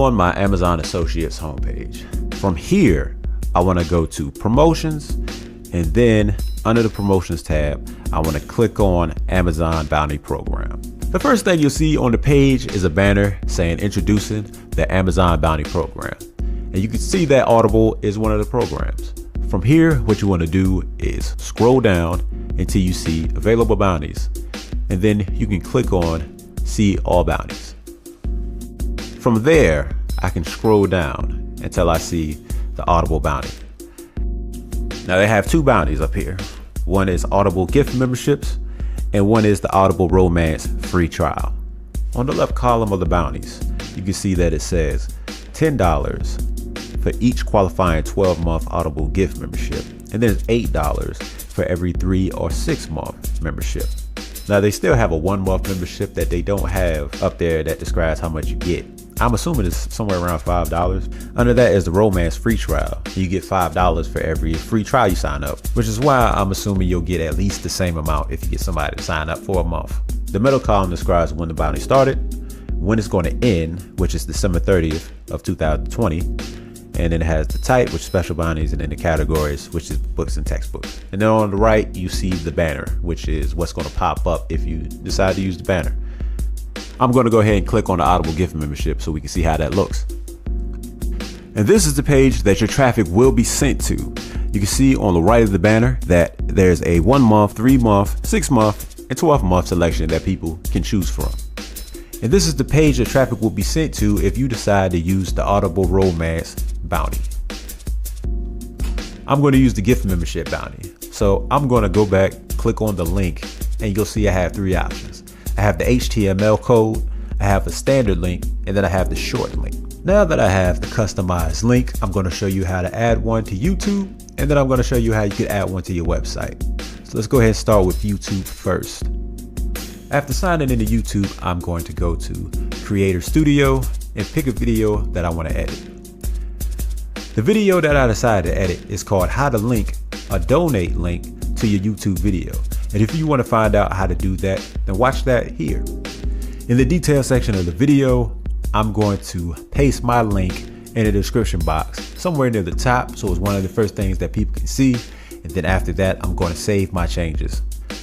On my Amazon Associates homepage. From here, I want to go to promotions, and then under the promotions tab, I want to click on Amazon Bounty Program. The first thing you'll see on the page is a banner saying introducing the Amazon Bounty Program. And you can see that Audible is one of the programs. From here, what you want to do is scroll down until you see available bounties, and then you can click on see all bounties. From there, I can scroll down until I see the Audible bounty. Now they have two bounties up here. One is Audible gift memberships, and one is the Audible romance free trial. On the left column of the bounties, you can see that it says $10 for each qualifying 12-month Audible gift membership, and then it's $8 for every 3 or 6 month membership. Now they still have a 1-month membership that they don't have up there that describes how much you get. I'm assuming it's somewhere around $5. Under that is the romance free trial. You get $5 for every free trial you sign up, which is why I'm assuming you'll get at least the same amount if you get somebody to sign up for a month. The middle column describes when the bounty started, when it's going to end, which is December 30th of 2020. And then it has the type, which is special bounties, and then the categories, which is books and textbooks. And then on the right, you see the banner, which is what's going to pop up if you decide to use the banner. I'm going to go ahead and click on the Audible gift membership so we can see how that looks. And this is the page that your traffic will be sent to. You can see on the right of the banner that there's a 1 month, 3 month, 6 month, and 12 month selection that people can choose from. And this is the page that traffic will be sent to if you decide to use the Audible romance bounty. I'm going to use the gift membership bounty. So I'm going to go back, click on the link, and you'll see I have 3 options. I have the HTML code, I have the standard link, and then I have the short link. Now that I have the customized link, I'm going to show you how to add one to YouTube, and then I'm going to show you how you can add one to your website. So let's go ahead and start with YouTube first. After signing into YouTube, I'm going to go to Creator Studio and pick a video that I want to edit. The video that I decided to edit is called How to Link a Donate Link to Your YouTube Video. And if you want to find out how to do that, then watch that here. In the detail section of the video, I'm going to paste my link in the description box somewhere near the top, so it's one of the first things that people can see. And then after that, I'm going to save my changes.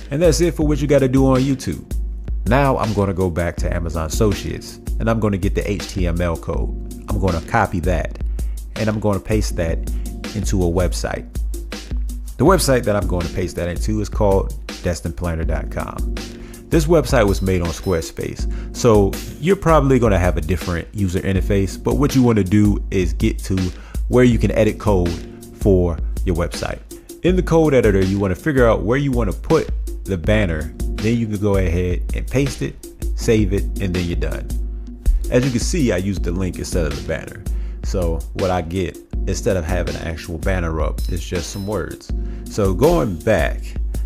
And that's it for what you got to do on YouTube. Now I'm going to go back to Amazon Associates, and I'm going to get the HTML code. I'm going to copy that, and I'm going to paste that into a website. The website that I'm going to paste that into is called destinedplanner.com. This website was made on Squarespace, so you're probably going to have a different user interface, but what you want to do is get to where you can edit code for your website. In the code editor, you want to figure out where you want to put the banner, then you can go ahead and paste it, save it, and then you're done. As you can see, I used the link instead of the banner. So what I get, instead of having an actual banner up, is just some words. So going back,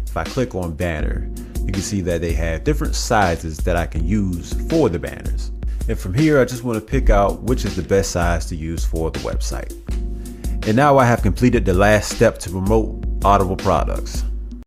if I click on banner, you can see that they have different sizes that I can use for the banners. And from here, I just want to pick out which is the best size to use for the website. And now I have completed the last step to promote Audible products.